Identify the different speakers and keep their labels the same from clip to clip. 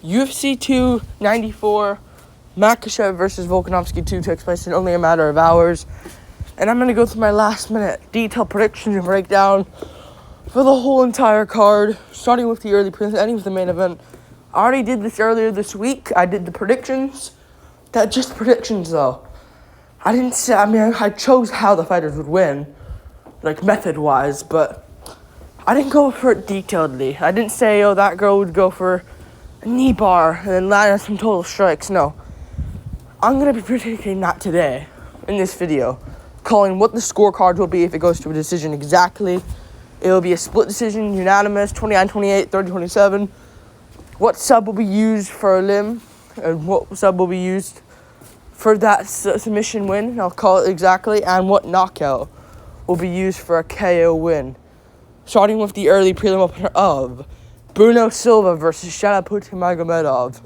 Speaker 1: UFC 294, Makhachev versus Volkanovski 2 takes place in only a matter of hours. And I'm going to go through my last-minute detailed predictions and breakdown for the whole entire card, starting with the early prelims, ending with the main event. I already did this earlier this week. I did the predictions. That's just predictions, though. I chose how the fighters would win, like method-wise, but I didn't go for it detailedly. I didn't say, that girl would go for a knee bar and then land on some total strikes. No. I'm going to be predicting that today in this video, calling what the scorecard will be if it goes to a decision exactly. It will be a split decision, unanimous, 29-28, 30-27. What sub will be used for a limb, and what sub will be used for that submission win, I'll call it exactly, and what knockout will be used for a KO win. Starting with the early prelim opener of Bruno Silva versus Shalaputin Magomedov.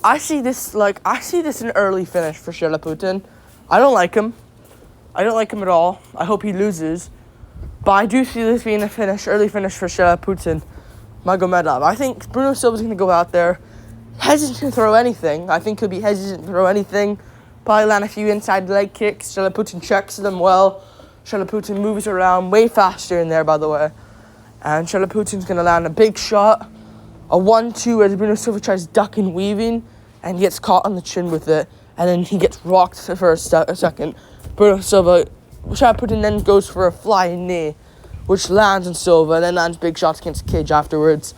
Speaker 1: I see this an early finish for Shalaputin. I don't like him. I don't like him at all. I hope he loses. But I do see this being early finish for Shalaputin Magomedov. I think Bruno Silva's going to go out there hesitant to throw anything. I think he'll be hesitant to throw anything. Probably land a few inside leg kicks. Shalaputin checks them well. Shalaputin moves around way faster in there, by the way. And Shalaputin's going to land a big shot. A 1-2 as Bruno Silva tries ducking, weaving, and gets caught on the chin with it. And then he gets rocked for a second. Shalaputin then goes for a flying knee, which lands on Silva, and then lands big shots against the cage afterwards.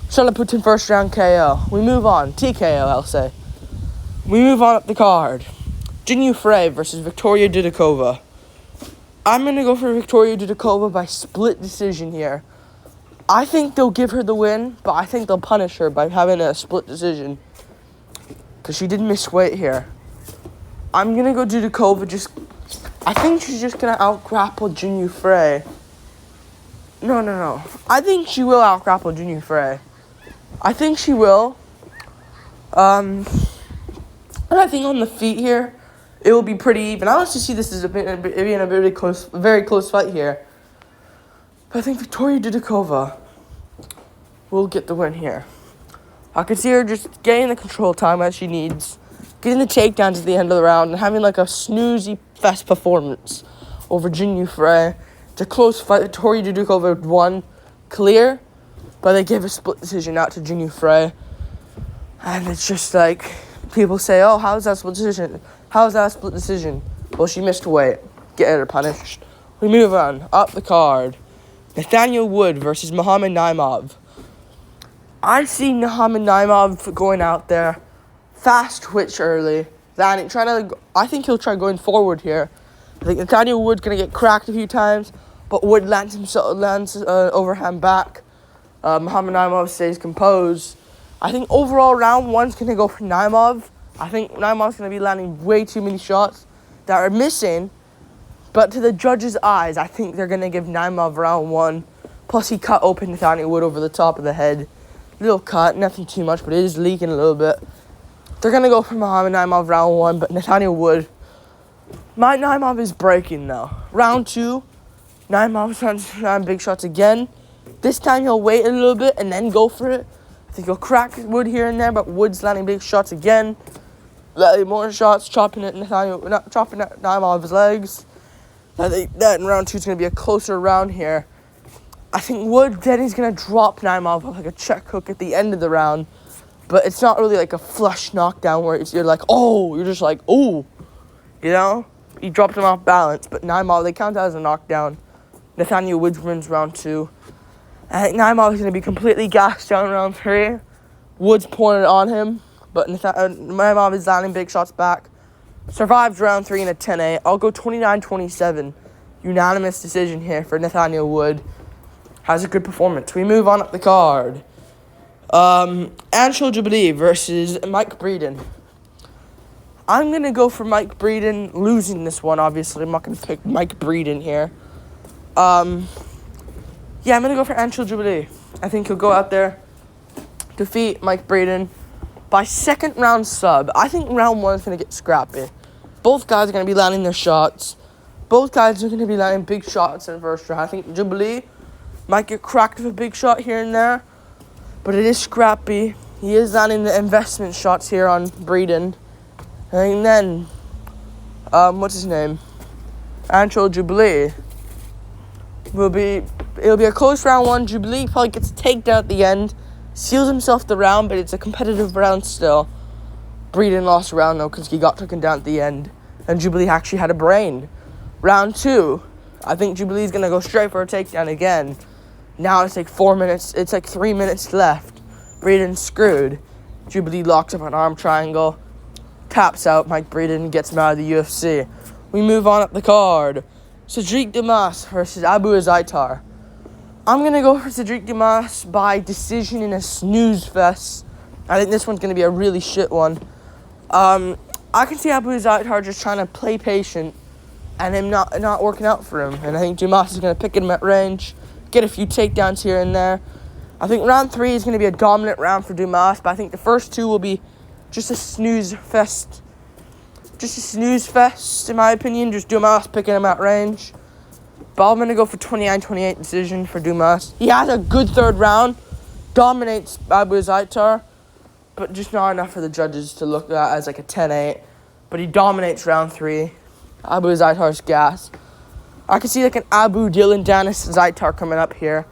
Speaker 1: Shalaputin first round KO. We move on. TKO, I'll say. We move on up the card. Jinyu Frey versus Victoria Dudikova. I'm going to go for Victoria Dudikova by split decision here. I think they'll give her the win, but I think they'll punish her by having a split decision, because she did miss weight here. I'm going to go Dudikova. I think she's just going to out-grapple Jinyu Frey. No. I think she will out-grapple Jinyu Frey. I think she will. And I think on the feet here, it will be pretty even. I honestly see this as being a very close fight here. But I think Victoria Dudikova will get the win here. I could see her just getting the control time as she needs, getting the takedowns at the end of the round, and having like a snoozy fest performance over Jinyu Frey. It's a close fight. Victoria Dudikova won clear, but they gave a split decision out to Jinyu Frey. And it's just like, people say, how's that split decision? How's that split decision? Well, she missed weight. Get her punished. We move on. Up the card. Nathaniel Wood versus Muhammad Naimov. I see Muhammad Naimov going out there. Fast twitch early. I think he'll try going forward here. I think Nathaniel Wood's going to get cracked a few times, but Wood lands overhand back. Muhammad Naimov stays composed. I think overall round one's going to go for Naimov. I think Naimov's going to be landing way too many shots that are missing. But to the judges' eyes, I think they're going to give Naimov round one. Plus, he cut open Nathaniel Wood over the top of the head. Little cut, nothing too much, but it is leaking a little bit. They're going to go for Muhammad Naimov round one, but Nathaniel Wood. Naimov is breaking, though. Round two, Naimov tries to land big shots again. This time, he'll wait a little bit and then go for it. I think he'll crack Wood here and there, but Wood's landing big shots again. More shots, chopping at Naimov's legs. I think that in round two is going to be a closer round here. I think Wood then is going to drop Naimov like a check hook at the end of the round. But it's not really like a flush knockdown where you're like, you're just like, you know? He dropped him off balance, but Naimov, they count that as a knockdown. Nathaniel Wood wins round two. I think Naimov is going to be completely gassed down in round three. Wood's pouring it on him, but Naimov is landing big shots back. Survives round three in a 10-8. I'll go 29-27. Unanimous decision here for Nathaniel Wood. Has a good performance. We move on up the card. Anshul Jubilee versus Mike Breeden. I'm going to go for Mike Breeden losing this one, obviously. I'm not going to pick Mike Breeden here. I'm going to go for Anshul Jubilee. I think he'll go out there, defeat Mike Breeden by second round sub. I think round one is going to get scrappy. Both guys are going to be landing their shots. Both guys are going to be landing big shots in the first round. I think Jubilee might get cracked with a big shot here and there. but it is scrappy. He is landing the investment shots here on Breeden. And then, what's his name? Ancho Jubilee. It'll be a close round one. Jubilee probably gets a takedown at the end. Seals himself the round, but it's a competitive round still. Breeden lost a round though because he got taken down at the end. And Jubilee actually had a brain. Round 2. I think Jubilee's going to go straight for a takedown again. Now it's like 4 minutes. It's like 3 minutes left. Breeden's screwed. Jubilee locks up an arm triangle. Taps out Mike Breeden, gets him out of the UFC. We move on up the card. Cedric Dumas versus Abu Azaitar. I'm going to go for Cedric Dumas by decision in a snooze fest. I think this one's going to be a really shit one. I can see Abu Azaitar just trying to play patient and him not working out for him. And I think Dumas is going to pick him at range, get a few takedowns here and there. I think round 3 is going to be a dominant round for Dumas, but I think the first 2 will be just a snooze fest. Just a snooze fest, in my opinion. Just Dumas picking him at range. But I'm going to go for 29-28 decision for Dumas. He has a good third round. Dominates Abu Azaitar. But just not enough for the judges to look at as like a 10-8. But he dominates round 3. Abu Azaitar's gas. I can see like an Abu Dylan Danis Zaitar coming up here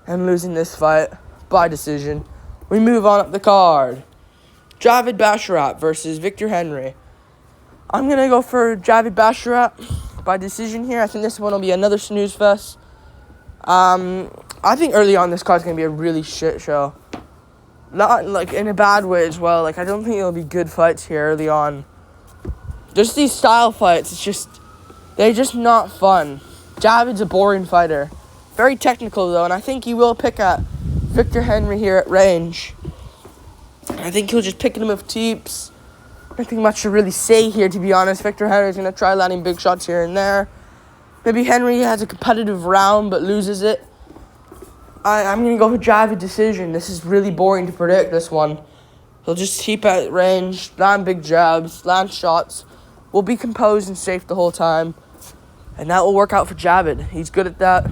Speaker 1: and losing this fight by decision. We move on up the card. Javid Basharat versus Victor Henry. I'm going to go for Javid Basharat by decision here. I think this one will be another snooze fest. I think early on this card is going to be a really shit show. Not like in a bad way as well. Like I don't think it'll be good fights here early on. Just these style fights, they're just not fun. Javid's a boring fighter. Very technical though, and I think he will pick at Victor Henry here at range. I think he'll just pick him with teeps. Nothing much to really say here, to be honest. Victor Henry's going to try landing big shots here and there. Maybe Henry has a competitive round but loses it. I'm going to go for Javid decision. This is really boring to predict, this one. He'll just keep at range, land big jabs, land shots. Will be composed and safe the whole time. And that will work out for Javid. He's good at that.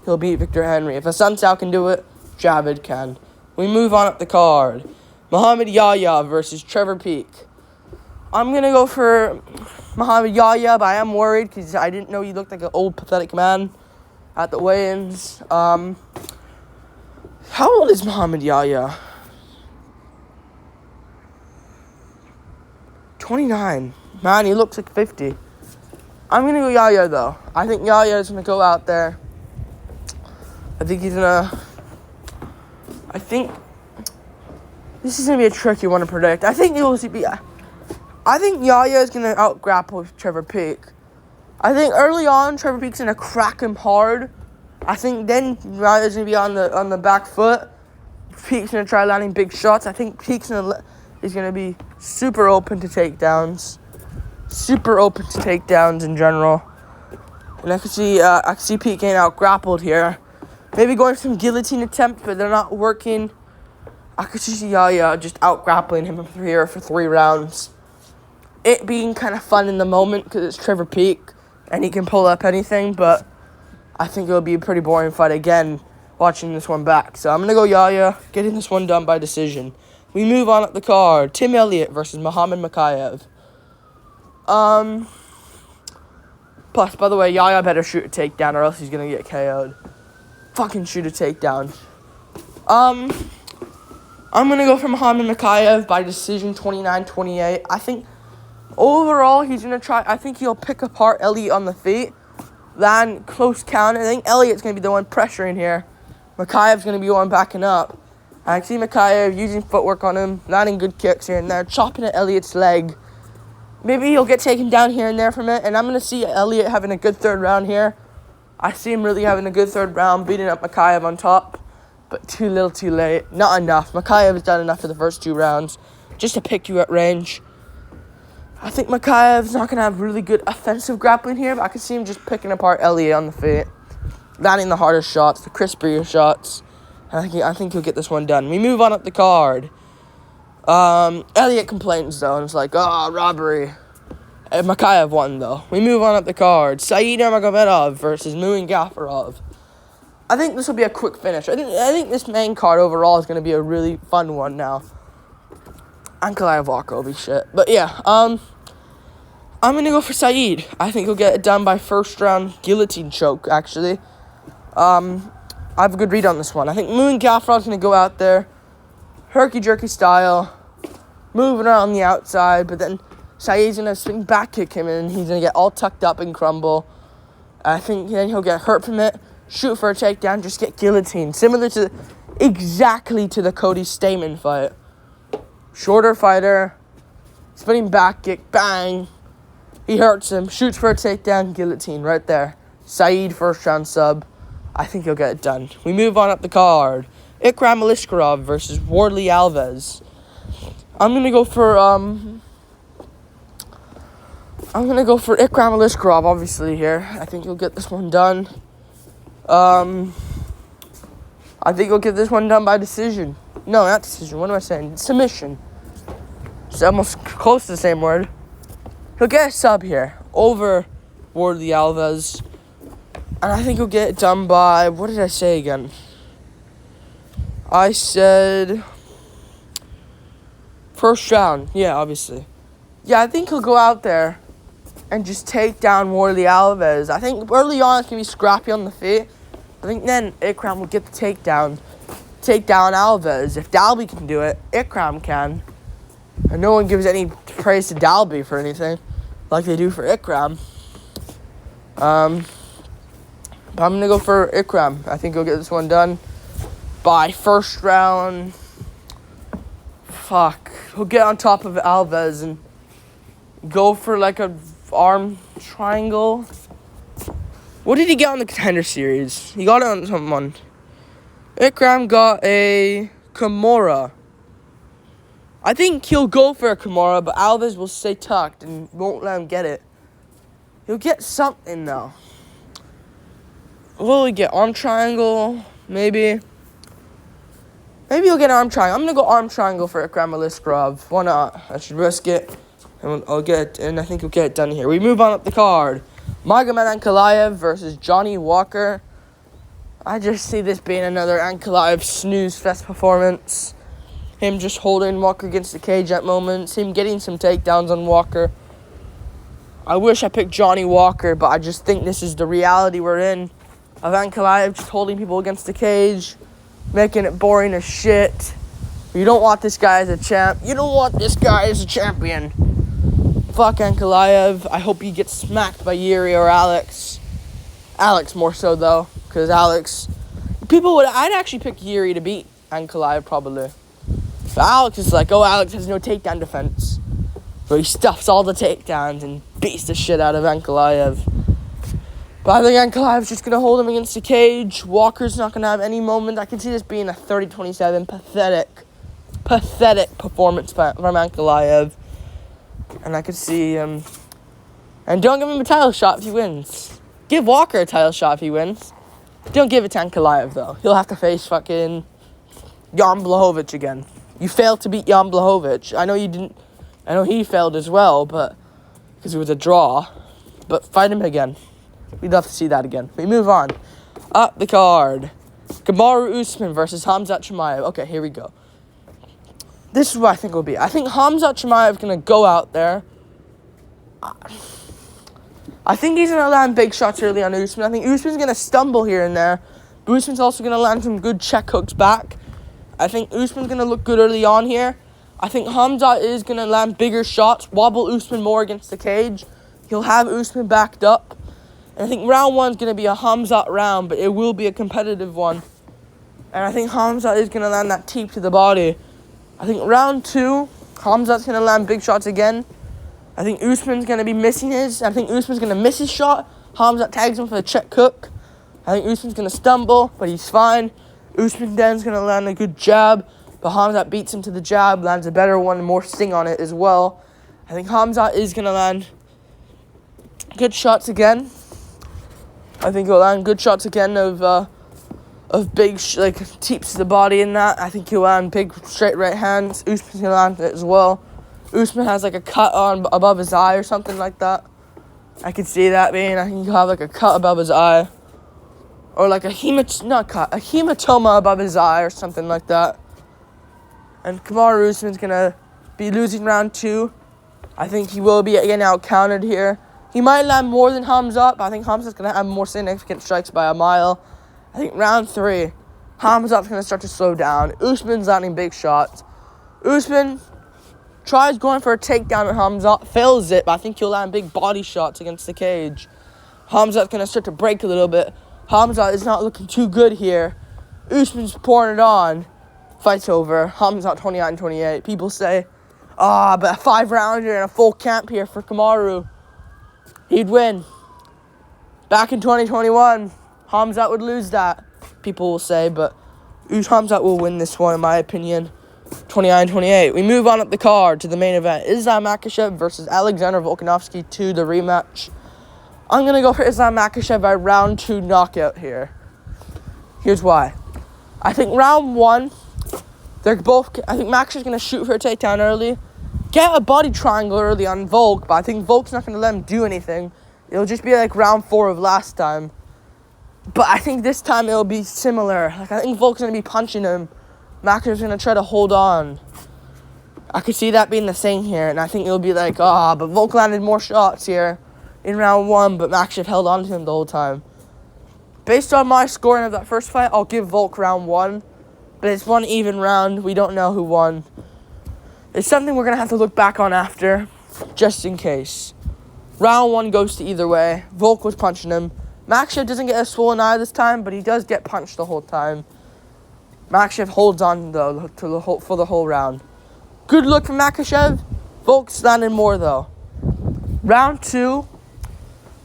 Speaker 1: He'll beat Victor Henry. If Hassan Sal can do it, Javid can. We move on up the card. Muhammad Yahya versus Trevor Peek. I'm going to go for Muhammad Yahya, but I am worried because I didn't know he looked like an old, pathetic man at the weigh-ins. How old is Muhammad Yahya? 29. Man, he looks like 50. I'm going to go Yahya, though. I think Yahya is going to go out there. I think he's going to... This is going to be a tricky one to predict. I think Yahya is going to out-grapple Trevor Peek. I think early on, Trevor Peek's going to crack him hard. I think then Yahya's going to be on the back foot. Peek's going to try landing big shots. I think Peek's is going to be super open to takedowns. Super open to takedowns in general. And I can see Peek getting out-grappled here. Maybe going for some guillotine attempts, but they're not working. I could see Yahya just out-grappling him for 3 rounds. It being kind of fun in the moment because it's Trevor Peek and he can pull up anything, but I think it'll be a pretty boring fight again watching this one back. So I'm going to go Yahya, getting this one done by decision. We move on up the card. Tim Elliott versus Muhammad Makhachev. Plus, by the way, Yahya better shoot a takedown or else he's going to get KO'd. Fucking shoot a takedown. I'm going to go for Muhammad Makhachev by decision 29-28. I think overall he's going to try. I think he'll pick apart Elliott on the feet. Land close counter. I think Elliott's going to be the one pressuring here. Makhachev's going to be the one backing up. I can see Makhachev using footwork on him, landing good kicks here and there, chopping at Elliott's leg. Maybe he'll get taken down here and there from it, and I'm going to see Elliott having a good third round here. I see him really having a good third round, beating up Makhachev on top, but too little too late. Not enough. Makhachev has done enough for the first 2 rounds just to pick you at range. I think Makhachev's not going to have really good offensive grappling here, but I can see him just picking apart Elliott on the feet, landing the hardest shots, the crispier shots. I think he'll get this one done. We move on up the card. Elliott complains, though, and it's like, robbery. And Makhachev won, though. We move on up the card. Said Nurmagomedov versus Muin Gafarov. I think this will be a quick finish. I think this main card overall is going to be a really fun one now. Ankalaev Walker will be shit. But yeah, I'm going to go for Saeed. I think he'll get it done by first round guillotine choke, actually. I have a good read on this one. I think Moon Gafron's going to go out there, herky-jerky style, moving around the outside, but then Saeed's going to swing back kick him, and he's going to get all tucked up and crumble. I think then he'll get hurt from it, shoot for a takedown, just get guillotined. Similar to, exactly to the Cody Stamen fight. Shorter fighter, spinning back kick, bang. He hurts him, shoots for a takedown, guillotine right there. Saeed first round sub. I think he'll get it done. We move on up the card. Ikram Aliskerov versus Wardley Alves. I'm gonna go for Ikram Aliskerov, obviously, here. I think he'll get this one done. I think he'll get this one done by decision. No, not decision. What am I saying? Submission. It's almost close to the same word. He'll get a sub here over Wardley Alves. And I think he'll get it done by... What did I say again? I said... First round. Yeah, obviously. Yeah, I think he'll go out there and just take down Wardley Alves. I think early on it's going to be scrappy on the feet. I think then Ikram will get the takedown. Take down Alves. If Dalby can do it, Ikram can. And no one gives any praise to Dalby for anything like they do for Ikram. But I'm going to go for Ikram. I think he'll get this one done by first round. He'll get on top of Alves and go for like a arm triangle. What did he get on the Contender Series? He got it on someone. Ikram got a Kimura. I think he'll go for a Kimura, but Alves will stay tucked and won't let him get it. He'll get something, though. What will he get? Arm triangle? Maybe. Maybe he'll get an arm triangle. I'm going to go arm triangle for Ikram Aliskerov. Why not? I should risk it. And I'll get it, and I think he'll get it done here. We move on up the card. Magomed Ankalaev versus Johnny Walker. I just see this being another Ankalaev snooze fest performance. Him just holding Walker against the cage at moments. Him getting some takedowns on Walker. I wish I picked Johnny Walker, but I just think this is the reality we're in. Of Ankalaev just holding people against the cage. Making it boring as shit. You don't want this guy as a champ. You don't want this guy as a champion. Fuck Ankalaev. I hope he gets smacked by Yuri or Alex. Alex more so, though. Because Alex... I'd actually pick Yuri to beat Ankalaev, probably. But Alex is like, Alex has no takedown defense. But he stuffs all the takedowns and beats the shit out of Ankalaev. But I think Ankalaev's just going to hold him against the cage. Walker's not going to have any moment. I can see this being a 30-27 pathetic performance from Ankalaev. And I could see him... And don't give him a title shot if he wins. Give Walker a title shot if he wins. Don't give it to Ankalaev, though. He'll have to face fucking Jan Blachowicz again. You failed to beat Jan Blachowicz. I know you didn't... I know he failed as well, but... Because it was a draw. But fight him again. We'd love to see that again. We move on. Up the card. Kamaru Usman versus Khamzat Chimaev. Okay, here we go. This is what I think it will be. I think Khamzat Chimaev is going to go out there. I think he's going to land big shots early on Usman. I think Usman's going to stumble here and there. But Usman's also going to land some good check hooks back. I think Usman's going to look good early on here. I think Khamzat is going to land bigger shots, wobble Usman more against the cage. He'll have Usman backed up. And I think round 1 is going to be a Khamzat round, but it will be a competitive one. And I think Khamzat is going to land that teep to the body. I think round 2, Khamzat's going to land big shots again. I think Usman's going to be missing his. I think Usman's going to miss his shot. Khamzat tags him for the check hook. I think Usman's going to stumble, but he's fine. Usman then's going to land a good jab, but Khamzat beats him to the jab, lands a better one, more sting on it as well. I think Khamzat is going to land good shots again. I think he'll land good shots again of big, teeps to the body in that. I think he'll land big straight right hands. Usman's going to land it as well. Usman has, a cut on above his eye or something like that. I could see that being. I think he'll have, a cut above his eye. or like a hematoma above his eye or something like that. And Kamaru Usman's gonna be losing round 2. I think he will be getting out-countered here. He might land more than Khamzat, but I think Khamzat's gonna have more significant strikes by a mile. I think round 3, Khamzat's gonna start to slow down. Usman's landing big shots. Usman tries going for a takedown at Khamzat, fails it, but I think he'll land big body shots against the cage. Khamzat's gonna start to break a little bit. Khamzat is not looking too good here. Usman's pouring it on. Fight's over. Khamzat 29-28. People say, but a 5-rounder and a full camp here for Kamaru. He'd win. Back in 2021, Khamzat would lose that, people will say, but Khamzat will win this one, in my opinion. 29-28. We move on up the card to the main event. Islam Makhachev versus Alexander Volkanovski 2, the rematch. I'm going to go for Islam Makhachev by round 2 knockout here. Here's why. I think round 1, I think Makhachev's going to shoot for a takedown early. Get a body triangle early on Volk, but I think Volk's not going to let him do anything. It'll just be like round 4 of last time. But I think this time it'll be similar. Like, I think Volk's going to be punching him. Makhachev's going to try to hold on. I could see that being the same here, and I think it'll be like, but Volk landed more shots here in round 1, but Makhachev held on to him the whole time. Based on my scoring of that first fight, I'll give Volk round 1, but it's one even round. We don't know who won. It's something we're going to have to look back on after, just in case. Round 1 goes to either way. Volk was punching him. Makhachev doesn't get a swollen eye this time, but he does get punched the whole time. Makhachev holds on, though, for the whole round. Good look from Makhachev. Volk's landing more, though. Round 2,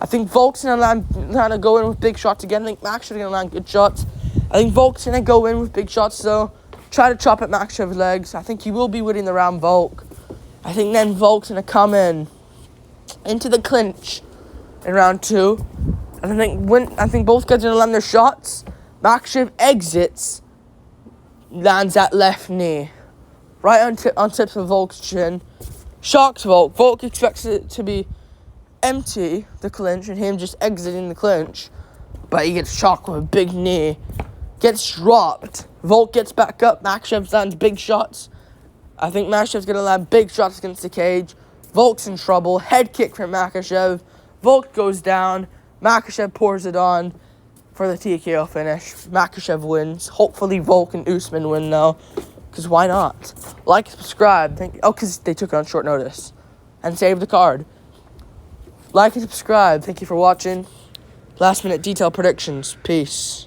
Speaker 1: I think Volk's going to go in with big shots again. I think Makhachev's going to land good shots. I think Volk's going to go in with big shots, though. Try to chop at Makhachev's legs. I think he will be winning the round, Volk. I think then Volk's going to come into the clinch in round 2. I think both guys are going to land their shots. Makhachev exits, lands that left knee. Right on tips of Volk's chin. Shocks Volk. Volk expects it to be empty, the clinch, and him just exiting the clinch. But he gets shocked with a big knee. Gets dropped. Volk gets back up. Makhachev lands big shots. I think Makhachev's going to land big shots against the cage. Volk's in trouble. Head kick from Makhachev. Volk goes down. Makhachev pours it on for the TKO finish. Makhachev wins. Hopefully Volk and Usman win, though. Because why not? Like, subscribe. Because they took it on short notice. And save the card. Like and subscribe. Thank you for watching. Last minute detail predictions. Peace.